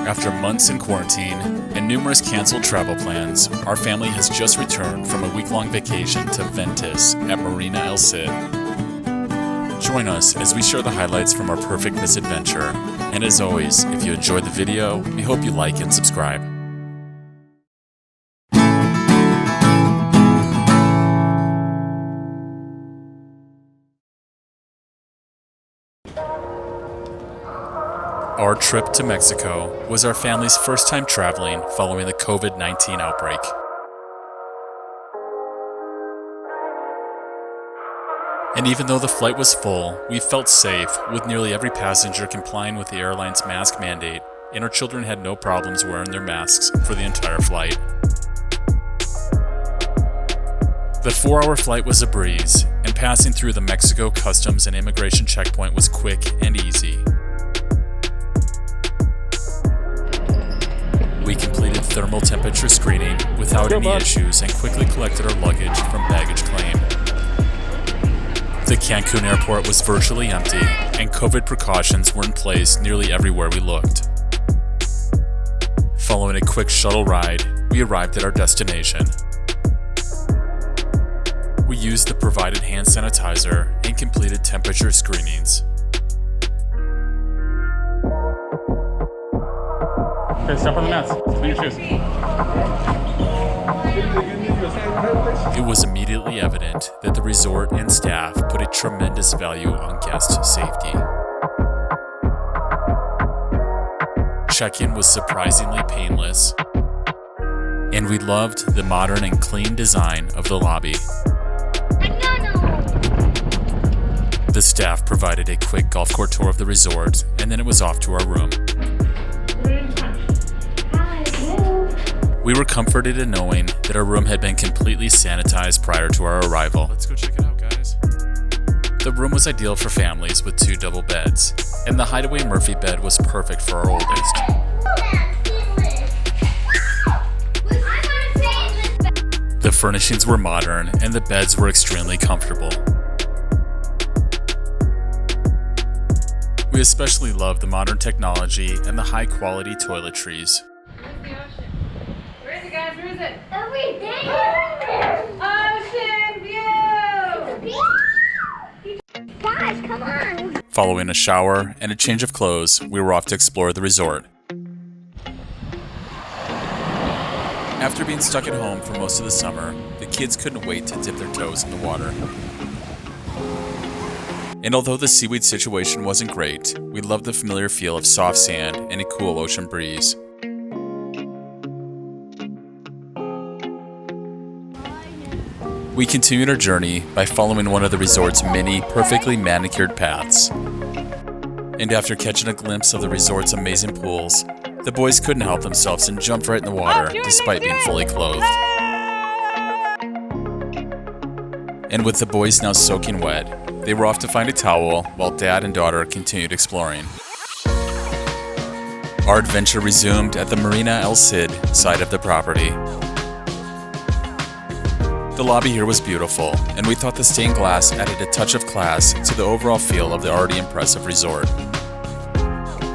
After months in quarantine and numerous canceled travel plans, our family has just returned from a week-long vacation to Ventus at Marina El Cid. Join us as we share the highlights from our perfect misadventure. And as always, if you enjoyed the video, we hope you like and subscribe. Our trip to Mexico was our family's first time traveling following the COVID-19 outbreak. And even though the flight was full, we felt safe, with nearly every passenger complying with the airline's mask mandate, and our children had no problems wearing their masks for the entire flight. The 4-hour flight was a breeze, and passing through the Mexico Customs and Immigration checkpoint was quick and easy. We completed thermal temperature screening without any issues and quickly collected our luggage from baggage claim. The Cancun airport was virtually empty, and COVID precautions were in place nearly everywhere we looked. Following a quick shuttle ride, we arrived at our destination. We used the provided hand sanitizer and completed temperature screenings. Okay, step on the mats. Clean your shoes. It was immediately evident that the resort and staff put a tremendous value on guest safety. Check-in was surprisingly painless, and we loved the modern and clean design of the lobby. The staff provided a quick golf court tour of the resort, and then it was off to our room. We were comforted in knowing that our room had been completely sanitized prior to our arrival. Let's go check it out, guys. The room was ideal for families with 2 double beds, and the Hideaway Murphy bed was perfect for our oldest. The furnishings were modern, and the beds were extremely comfortable. We especially loved the modern technology and the high-quality toiletries. Where is it? Over there! Ocean view! Guys, come on! Following a shower and a change of clothes, we were off to explore the resort. After being stuck at home for most of the summer, the kids couldn't wait to dip their toes in the water. And although the seaweed situation wasn't great, we loved the familiar feel of soft sand and a cool ocean breeze. We continued our journey by following one of the resort's many perfectly manicured paths. And after catching a glimpse of the resort's amazing pools, the boys couldn't help themselves and jumped right in the water despite being fully clothed. And with the boys now soaking wet, they were off to find a towel while Dad and daughter continued exploring. Our adventure resumed at the Marina El Cid side of the property. The lobby here was beautiful, and we thought the stained glass added a touch of class to the overall feel of the already impressive resort.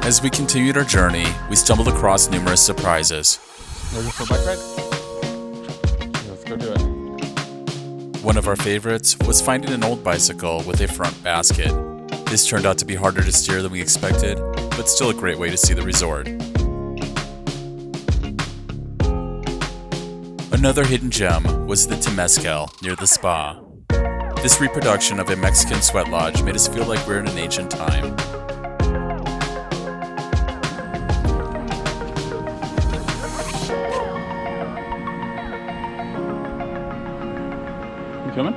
As we continued our journey, we stumbled across numerous surprises. Ready for a bike ride? Let's go do it. One of our favorites was finding an old bicycle with a front basket. This turned out to be harder to steer than we expected, but still a great way to see the resort. Another hidden gem was the Temescal near the spa. This reproduction of a Mexican sweat lodge made us feel like we're in an ancient time. You coming?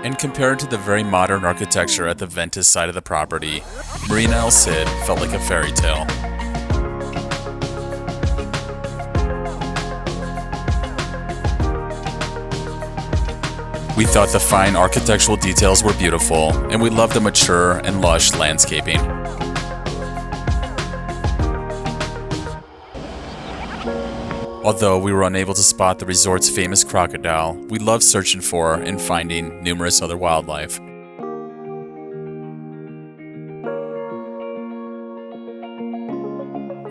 And compared to the very modern architecture at the Ventus side of the property, Marina El Cid felt like a fairy tale. We thought the fine architectural details were beautiful, and we loved the mature and lush landscaping. Although we were unable to spot the resort's famous crocodile, we loved searching for and finding numerous other wildlife.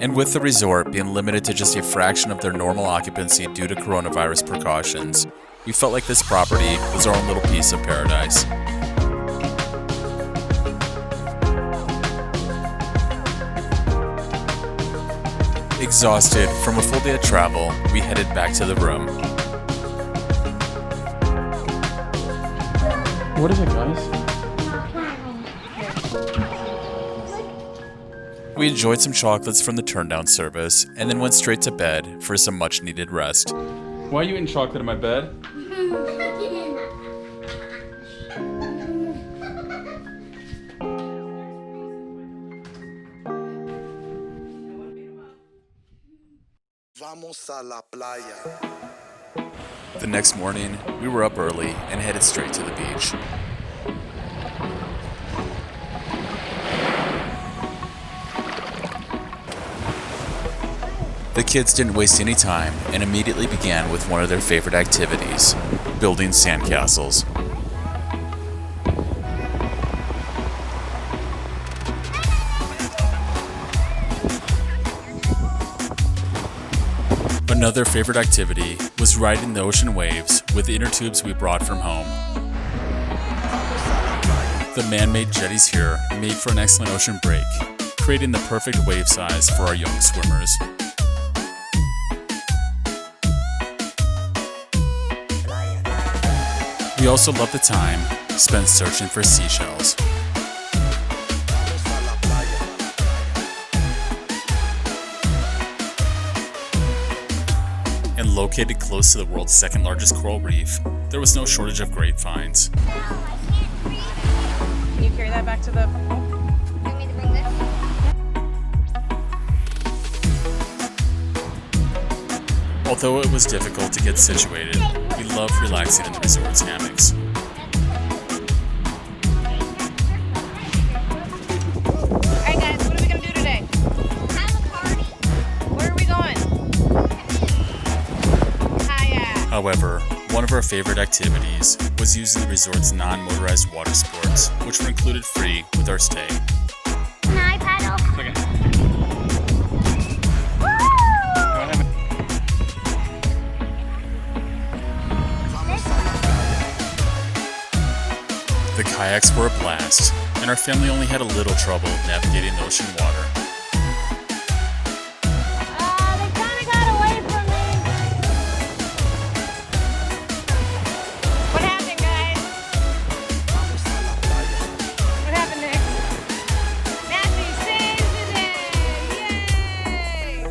And with the resort being limited to just a fraction of their normal occupancy due to coronavirus precautions, we felt like this property was our own little piece of paradise. Exhausted from a full day of travel, we headed back to the room. What is it, guys? We enjoyed some chocolates from the turn-down service, and then went straight to bed for some much-needed rest. Why are you eating chocolate in my bed? Vamos a la playa. The next morning, we were up early and headed straight to the beach. The kids didn't waste any time and immediately began with one of their favorite activities, building sandcastles. Another favorite activity was riding the ocean waves with the inner tubes we brought from home. The man-made jetties here made for an excellent ocean break, creating the perfect wave size for our young swimmers. We also loved the time spent searching for seashells. And located close to the world's second largest coral reef, there was no shortage of great finds. Can you carry that back to the... You want me to bring this? Although it was difficult to get situated, we loved relaxing in the resort's hammocks. Alright guys, what are we gonna do today? Have a party. Where are we going? Kayak. However, one of our favorite activities was using the resort's non-motorized water sports, which were included free with our stay. Can I paddle? Okay. The kayaks were a blast, and our family only had a little trouble navigating the ocean water. They kind of got away from me. What happened, guys? What happened next? Matthew saves the day! Yay!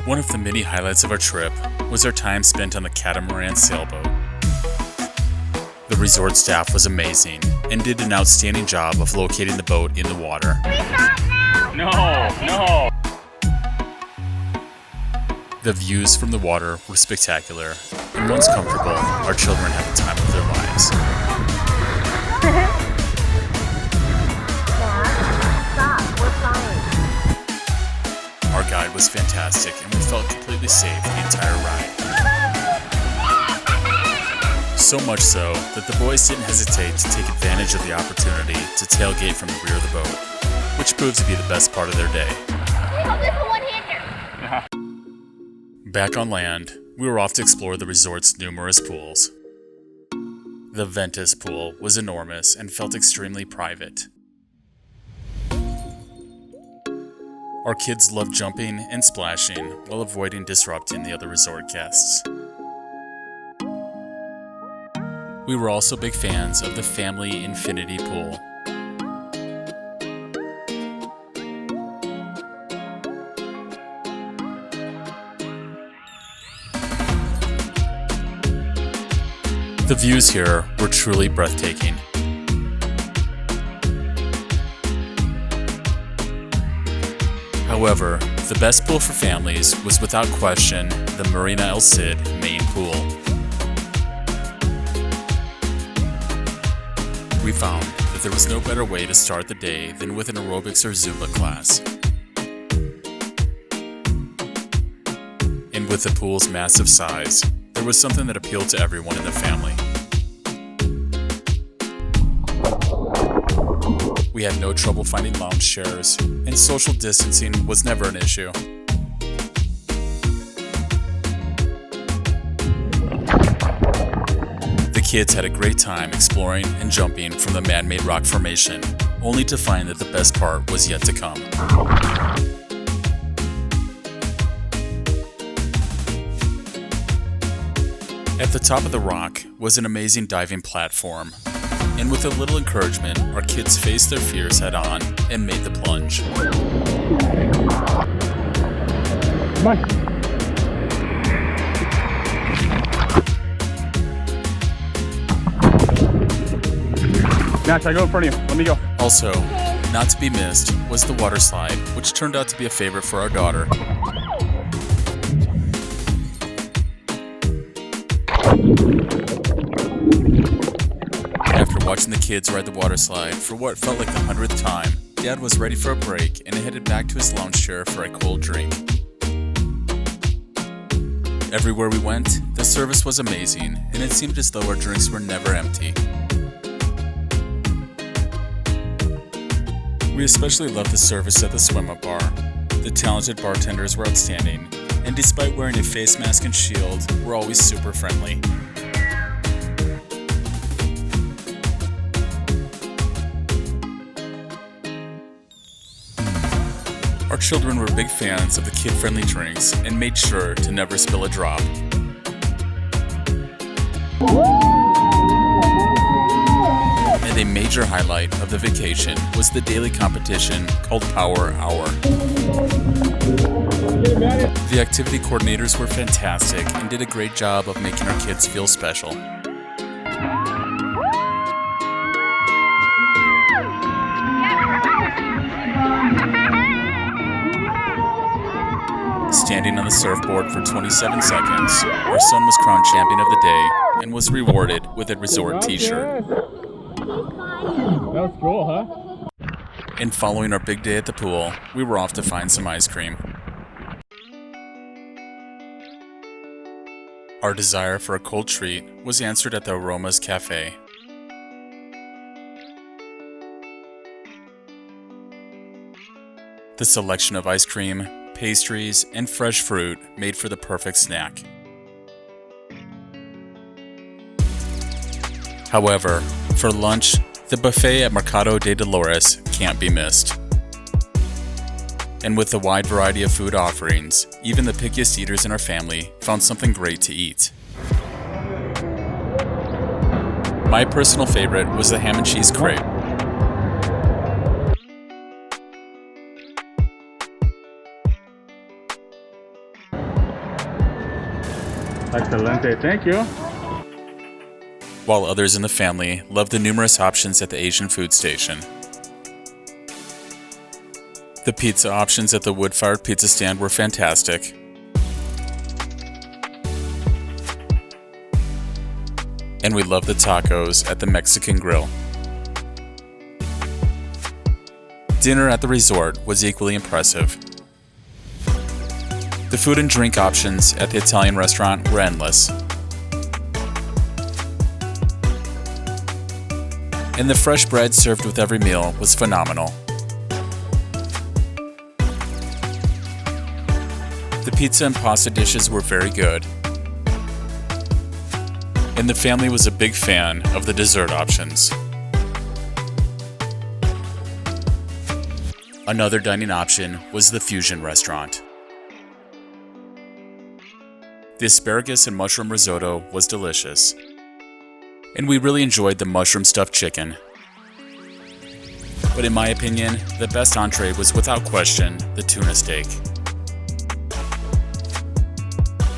One of the many highlights of our trip was our time spent on the catamaran sailboat. The resort staff was amazing and did an outstanding job of locating the boat in the water. We stop now. No! The views from the water were spectacular, and once comfortable, our children had the time of their lives. Stop. We're flying. Our guide was fantastic, and we felt completely safe the entire ride. So much so that the boys didn't hesitate to take advantage of the opportunity to tailgate from the rear of the boat, which proved to be the best part of their day. This is a one-hander. Back on land, we were off to explore the resort's numerous pools. The Ventus pool was enormous and felt extremely private. Our kids loved jumping and splashing while avoiding disrupting the other resort guests. We were also big fans of the family infinity pool. The views here were truly breathtaking. However, the best pool for families was without question the Marina El Cid main pool. We found that there was no better way to start the day than with an aerobics or Zumba class. And with the pool's massive size, there was something that appealed to everyone in the family. We had no trouble finding lounge chairs, and social distancing was never an issue. The kids had a great time exploring and jumping from the man-made rock formation, only to find that the best part was yet to come. At the top of the rock was an amazing diving platform, and with a little encouragement, our kids faced their fears head on and made the plunge. Come on. Nash, I go in front of you. Let me go. Also, not to be missed was the water slide, which turned out to be a favorite for our daughter. After watching the kids ride the water slide for what felt like the 100th time, Dad was ready for a break and headed back to his lounge chair for a cold drink. Everywhere we went, the service was amazing, and it seemed as though our drinks were never empty. We especially loved the service at the swim-up bar. The talented bartenders were outstanding, and despite wearing a face mask and shield, were always super friendly. Our children were big fans of the kid-friendly drinks and made sure to never spill a drop. And a major highlight of the vacation was the daily competition called Power Hour. The activity coordinators were fantastic and did a great job of making our kids feel special. Standing on the surfboard for 27 seconds, our son was crowned champion of the day and was rewarded with a resort t-shirt. That was cool, huh? And following our big day at the pool, we were off to find some ice cream. Our desire for a cold treat was answered at the Aromas Cafe. The selection of ice cream, pastries, and fresh fruit made for the perfect snack. However, for lunch, the buffet at Mercado de Dolores can't be missed. And with the wide variety of food offerings, even the pickiest eaters in our family found something great to eat. My personal favorite was the ham and cheese crepe. Excelente, thank you. While others in the family loved the numerous options at the Asian food station. The pizza options at the wood-fired pizza stand were fantastic. And we loved the tacos at the Mexican grill. Dinner at the resort was equally impressive. The food and drink options at the Italian restaurant were endless. And the fresh bread served with every meal was phenomenal. The pizza and pasta dishes were very good. And the family was a big fan of the dessert options. Another dining option was the fusion restaurant. The asparagus and mushroom risotto was delicious. And we really enjoyed the mushroom stuffed chicken. But in my opinion, the best entree was without question the tuna steak.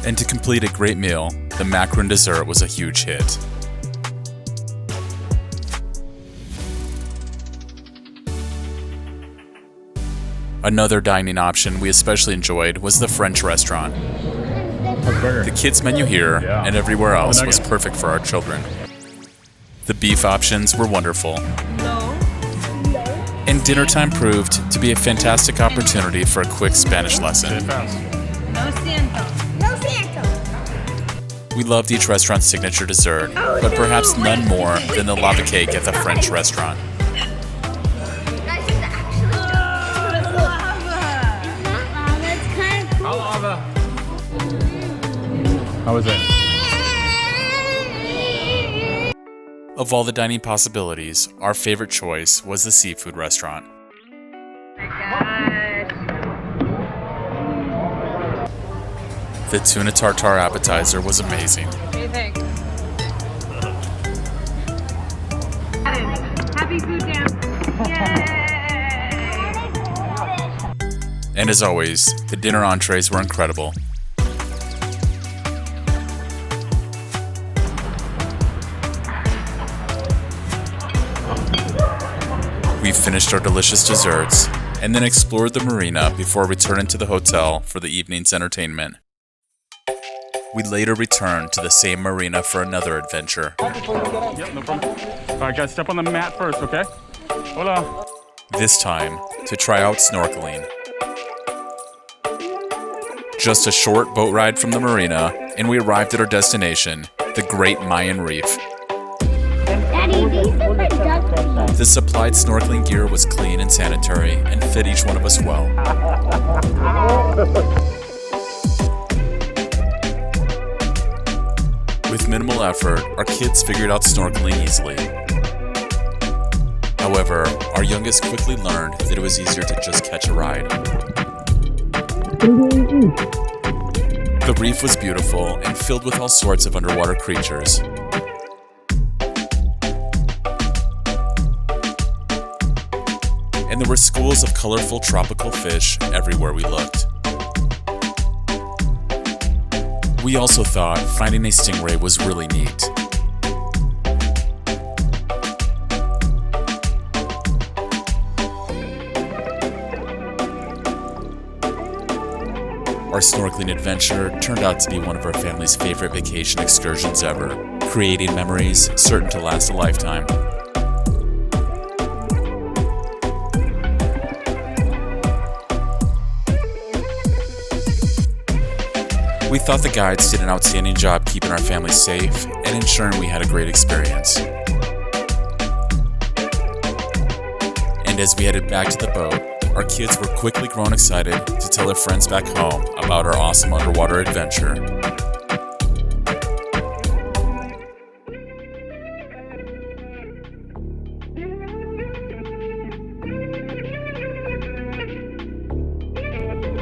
And to complete a great meal, the macaron dessert was a huge hit. Another dining option we especially enjoyed was the French restaurant. The kids' menu here and everywhere else was perfect for our children. The beef options were wonderful. And dinner time proved to be a fantastic opportunity for a quick Spanish lesson. No siento. No Santa. We loved each restaurant's signature dessert, but perhaps none more than the lava cake at the French restaurant. How was it? Of all the dining possibilities, our favorite choice was the seafood restaurant. The tuna tartare appetizer was amazing. What do you think? Happy food dance. Yay! And as always, the dinner entrees were incredible. We finished our delicious desserts and then explored the marina before returning to the hotel for the evening's entertainment. We later returned to the same marina for another adventure. Yep, no problem. All right, guys, step on the mat first, okay? Hola. This time to try out snorkeling. Just a short boat ride from the marina, and we arrived at our destination, the Great Mayan Reef. Daddy, these are my duck feet. The supplied snorkeling gear was clean and sanitary and fit each one of us well. With minimal effort, our kids figured out snorkeling easily. However, our youngest quickly learned that it was easier to just catch a ride. The reef was beautiful and filled with all sorts of underwater creatures. And there were schools of colorful tropical fish everywhere we looked. We also thought finding a stingray was really neat. Our snorkeling adventure turned out to be one of our family's favorite vacation excursions ever, creating memories certain to last a lifetime. We thought the guides did an outstanding job keeping our family safe and ensuring we had a great experience. And as we headed back to the boat, our kids were quickly grown excited to tell their friends back home about our awesome underwater adventure.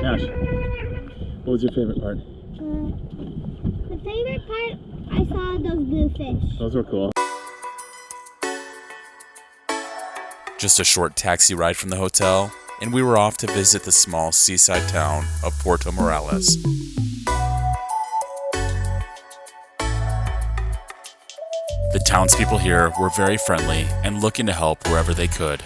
Ash, what was your favorite part? The favorite part, I saw those blue fish. Those were cool. Just a short taxi ride from the hotel, and we were off to visit the small seaside town of Puerto Morelos. The townspeople here were very friendly and looking to help wherever they could.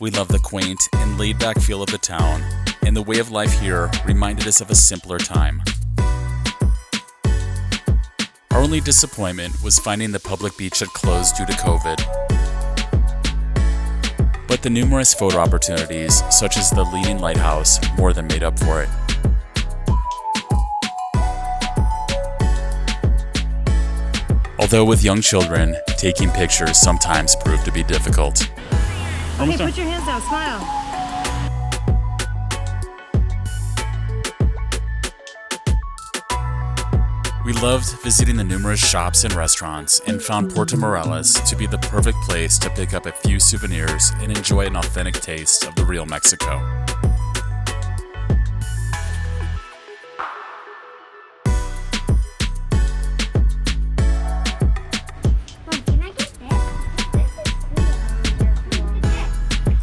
We loved the quaint and laid-back feel of the town, and the way of life here reminded us of a simpler time. Our only disappointment was finding the public beach had closed due to COVID. But the numerous photo opportunities, such as the Leaning Lighthouse, more than made up for it. Although with young children, taking pictures sometimes proved to be difficult. Okay, put your hands down, smile. We loved visiting the numerous shops and restaurants and found Puerto Morelos to be the perfect place to pick up a few souvenirs and enjoy an authentic taste of the real Mexico.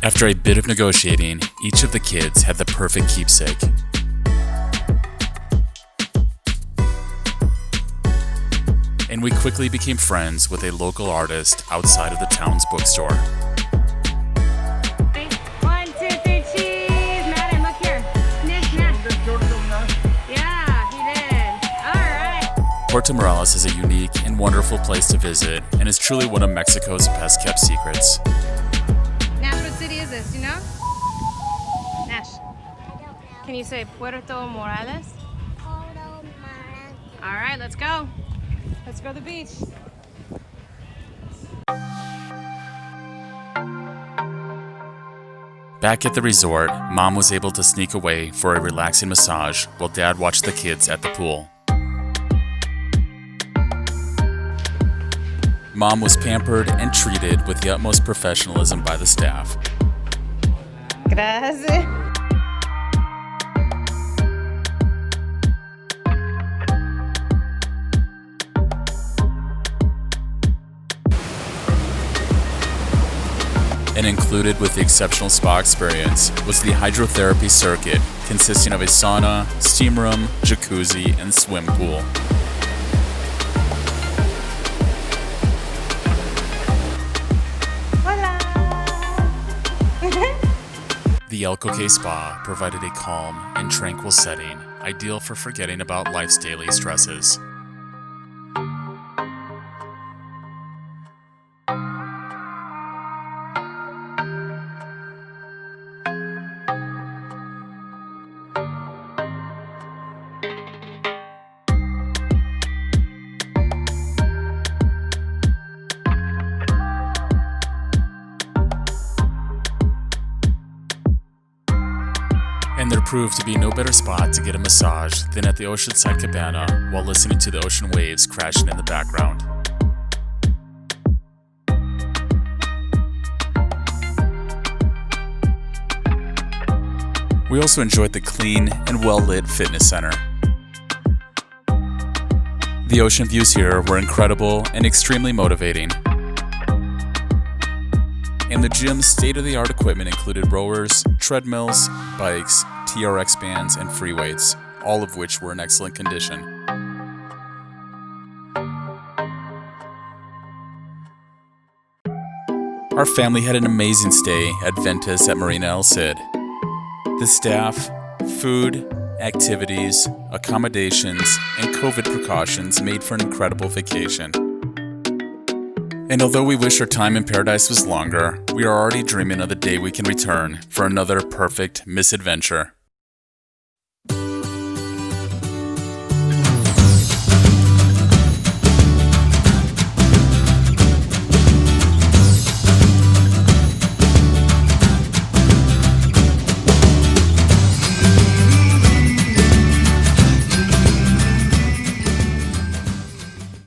After a bit of negotiating, each of the kids had the perfect keepsake. And we quickly became friends with a local artist outside of the town's bookstore. 1, 2, 3, cheese. Madden, look here. Nick, yeah, he did. All right. Puerto Morelos is a unique and wonderful place to visit and is truly one of Mexico's best kept secrets. Nash, what city is this, you know? Nash, can you say Puerto Morelos? All right, let's go. Let's go to the beach. Back at the resort, Mom was able to sneak away for a relaxing massage while Dad watched the kids at the pool. Mom was pampered and treated with the utmost professionalism by the staff. Gracias. And included with the exceptional spa experience was the hydrotherapy circuit, consisting of a sauna, steam room, jacuzzi, and swim pool. Hola. The El Cocay Spa provided a calm and tranquil setting, ideal for forgetting about life's daily stresses. And there proved to be no better spot to get a massage than at the oceanside cabana while listening to the ocean waves crashing in the background. We also enjoyed the clean and well-lit fitness center. The ocean views here were incredible and extremely motivating. And the gym's state-of-the-art equipment included rowers, treadmills, bikes, TRX bands, and free weights, all of which were in excellent condition. Our family had an amazing stay at Ventus at Marina El Cid. The staff, food, activities, accommodations, and COVID precautions made for an incredible vacation. And although we wish our time in paradise was longer, we are already dreaming of the day we can return for another perfect misadventure.